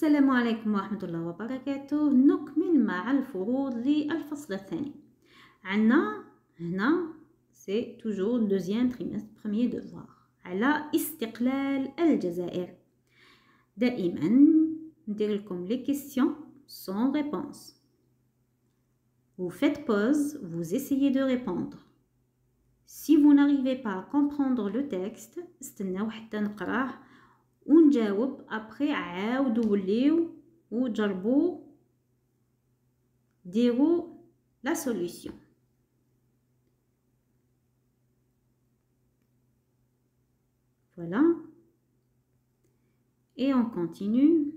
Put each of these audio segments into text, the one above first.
السلام عليكم ورحمة الله وبركاته. نكمل مع الفروض للفصل الثاني. عنا هنا سي توجور دوزيام تريمستر بروميير دوفوار على استقلال الجزائر. دائما ندير لكم لي كيسيون sans réponse. Vous faites pause, vous essayez de répondre. Si vous n'arrivez pas à comprendre le texte, استناو حتى نقراه ونجاوب. après عاودوا وليو وجربوا ديروا la solution. Voilà. Et on continue.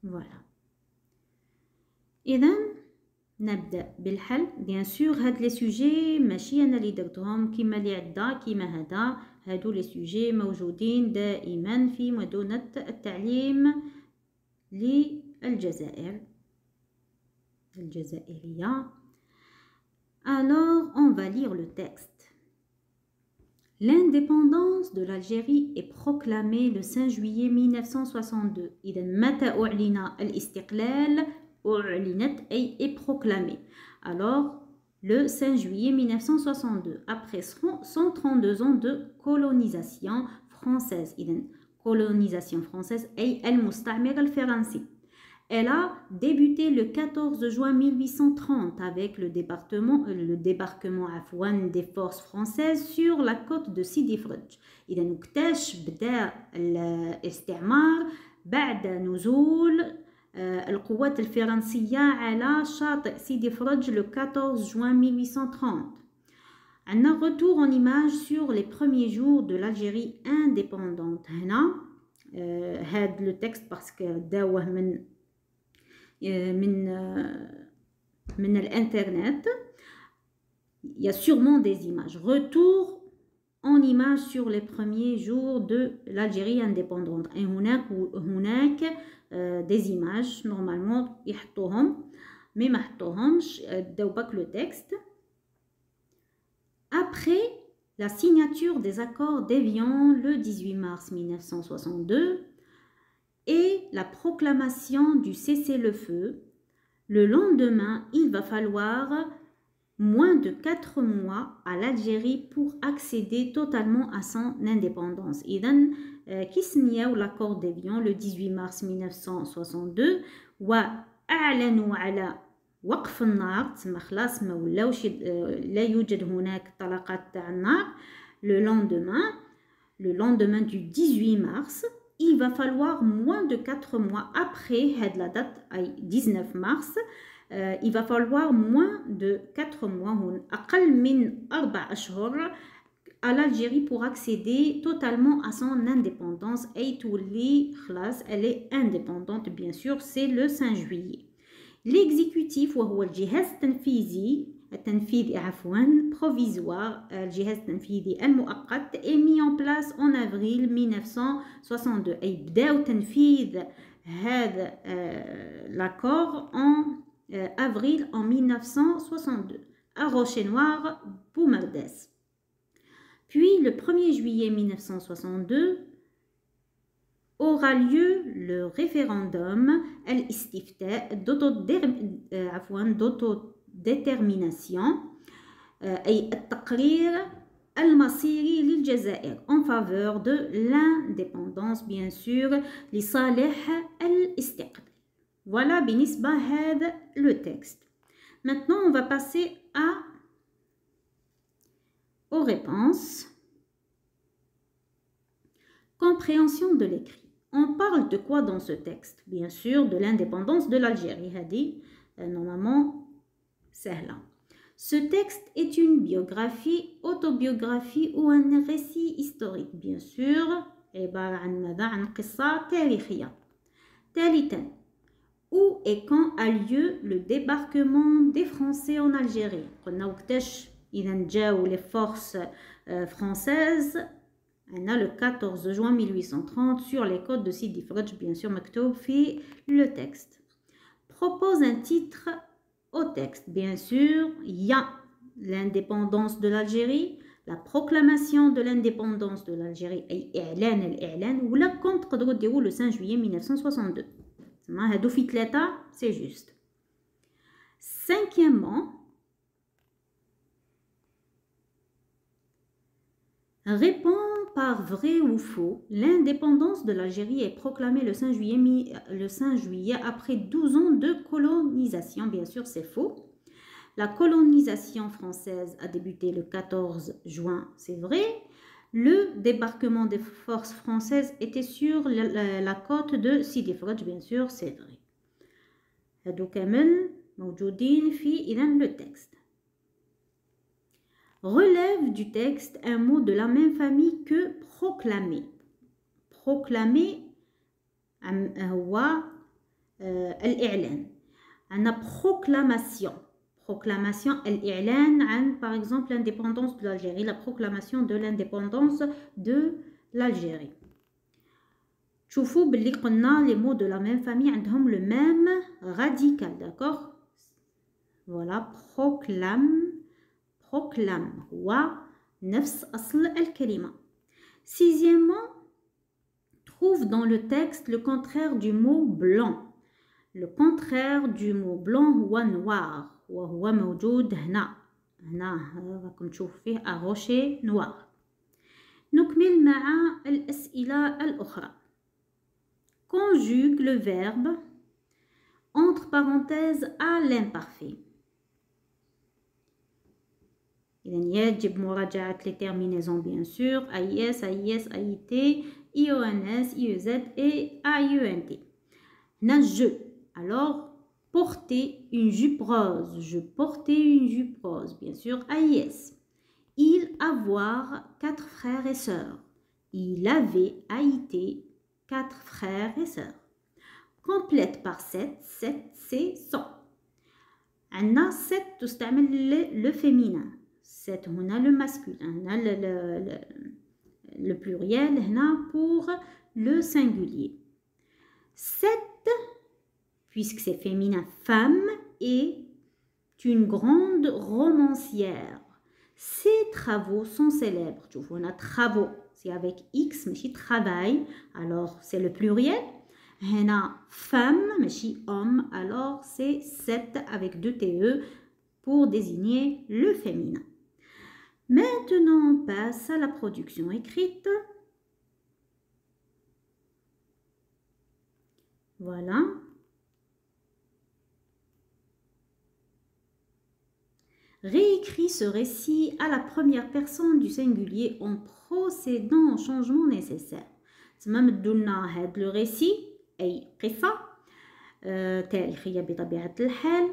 Voilà. إذن نبدأ بالحل. بيان سور هاد لي سوجي ماشي انا اللي درتهم كيما اللي عدا كيما هذا. هادو لي سوجي موجودين دائما في مدونة التعليم للجزائر الجزائرية. Alors on va lire le texte. L'indépendance de l'Algérie est proclamée le 5 juillet 1962. إذا متى أعلن الاستقلال؟ أعلنت أي est proclamée. Alors, le 5 juillet 1962, après 132 ans de colonisation française. إذن colonisation française أي المستعمر الفرنسي. Elle a débuté le 14 juin 1830 avec le débarquement des forces françaises sur la côte de Sidi Fredj. إذن وقتاش بدأ الاستعمار؟ بعد نزول القوات الفرنسية على شاطئ سيدي فرج le 14 juin 1830. عندنا retour en image sur les premiers jours de l'Algérie indépendante. هنا هاد لو تكست باسكو داوه من الانترنت. Il y a sûrement des images. Retour en image sur les premiers jours de l'Algérie indépendante. Et هناك des images normalement يحطوهم mais ما حطوهمش. داو باك لو تكست. Après la signature des accords d'Évian le 18 mars 1962 et la proclamation du cessez-le-feu, le lendemain, il va falloir moins de 4 mois à l'Algérie pour accéder totalement à son indépendance. إذن كي سنياو l'accord d'Évian le 18 mars 1962 وأعلنوا على وقف النار. تسمى خلاص ما ولاوش لا يوجد هناك طلقات تاع النار. le lendemain du 18 mars, il va falloir moins de 4 mois après la date 19 mars. Il va falloir moins de 4 mois, أقل من 4 أشهر à l'Algérie pour accéder totalement à son indépendance. Et tous les classes, elle est indépendante bien sûr, c'est le 5 juillet. L'exécutif وهو الجهاز التنفيذي provisoire الجهاز التنفيذي المؤقت est mis en place en avril 1962. أي بداو تنفيذ هذا l'accord en avril en 1962 à Rocher-Noir, Boumardès. Puis le 1er juillet 1962 aura lieu le référendum al-istifta d'autodétermination أي التقرير المصيري للجزائر en faveur de l'indépendance bien sûr لصالح الاستقلال. Voilà بالنسبة هذا le texte. Maintenant on va passer aux réponses. Compréhension de l'écrit. On parle de quoi dans ce texte? Bien sûr, de l'indépendance de l'Algérie. Hadi, normalement, c'est là. Ce texte est une biographie, autobiographie ou un récit historique. Bien sûr, عبارة عن قصة تاريخية. ثالثا, où et quand a lieu le débarquement des Français en Algérie? قلنا وقتاش إذا جاو les forces françaises. On a le 14 juin 1830 sur les côtes de Sidi Fredj, bien sûr, مكتوب في le texte. Propose un titre au texte. Bien sûr, il y a l'indépendance de l'Algérie, la proclamation de l'indépendance de l'Algérie أي إعلان الإعلان ولا كنت تقدروا ديروا le 5 juillet 1962 تما هادو في 3 c'est juste. Cinquièmement, répond par vrai ou faux, l'indépendance de l'Algérie est proclamée le 5 juillet après 12 ans de colonisation. Bien sûr, c'est faux. La colonisation française a débuté le 14 juin, c'est vrai. Le débarquement des forces françaises était sur la côte de Sidi Fradj, bien sûr, c'est vrai. هادو كامل موجودين في إذن le texte. Relève du texte un mot de la même famille que proclamer. Proclamer هو الإعلان. عندنا proclamation. Proclamation الإعلان عن par exemple l'indépendance de l'Algérie, la proclamation de l'indépendance de l'Algérie. شوفوا باللي قلنا les mots de la même famille عندهم le même radical, d'accord? Voilà, proclame هو نفس أصل الكلمة. Sixièmement, trouve dans le texte le contraire du mot blanc. Le contraire du mot blanc هو noir وهو موجود هنا راكم تشوفوا فيه أغوشي noir. نكمل مع الأسئلة الأخرى. Conjugue le verbe entre parenthèses à l'imparfait. Il يجب مراجعة les terminaisons bien sûr, AIS, AIS, AIT, IONS, IEZ et AUNT. هنا je. Alors, porter une jupe rose. Je portais une jupe rose, bien sûr, AIS. Il avoir 4 frères et sœurs. Il avait AIT 4 frères et sœurs. Complète par 7, 7 c'est 100. عندنا 7 تستعمل le féminin. 7 هنا le masculin. هنا le pluriel هنا pour le singulier. 7, puisque c'est féminin, femme, est une grande romancière. Ses travaux sont célèbres. Tu vois, on a travaux, c'est avec X, mais travail, alors c'est le pluriel. On a femme, mais homme, alors c'est 7 avec 2 TE pour désigner le féminin. Maintenant, on passe à la production écrite. Voilà. Réécris ce récit à la première personne du singulier en procédant au changement nécessaire. Le récit أي قصة تاريخية بطبيعة الحال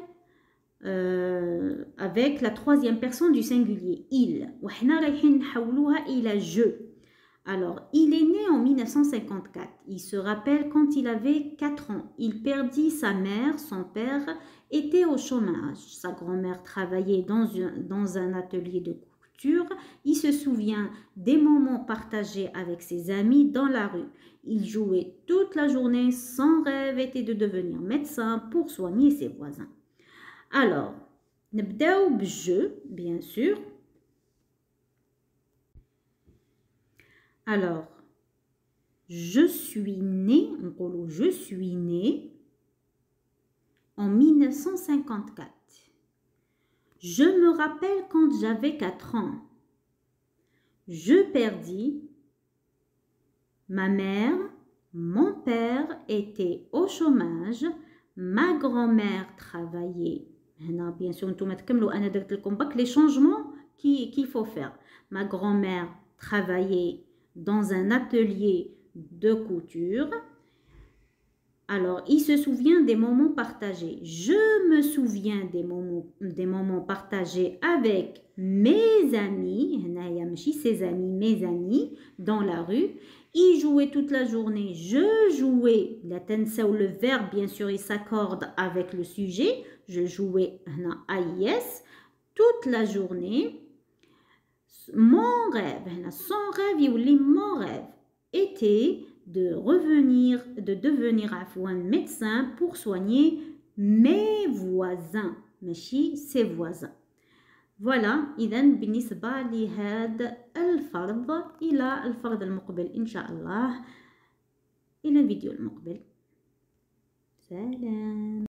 avec la troisième personne du singulier il وحنا رايحين نحولوها إلى je. Alors, il est né en 1954. Il se rappelle quand il avait 4 ans. Il perdit sa mère, son père était au chômage. Sa grand-mère travaillait dans un atelier de couture. Il se souvient des moments partagés avec ses amis dans la rue. Il jouait toute la journée. Son rêve était de devenir médecin pour soigner ses voisins. Alors, نبداو بالجeu, bien sûr. Alors, je suis né en 1954. Je me rappelle quand j'avais 4 ans. Je perdis ma mère, mon père était au chômage, ma grand-mère travaillait. Bien sûr, les changements qu'il faut faire. Ma grand-mère travaillait dans un atelier de couture. Alors, il se souvient des moments partagés. Je me souviens des moments partagés avec mes amis, ses amis, mes amis, dans la rue. Il jouait toute la journée. Je jouais. Le verbe, bien sûr, il s'accorde avec le sujet. Je jouais AIS toute la journée. Mon rêve, mon rêve était de devenir médecin pour soigner mes voisins, ses voisins. فوالا. إذا بالنسبة لهذا الفرض، إلى الفرض المقبل إن شاء الله، إلى الفيديو المقبل. سلام.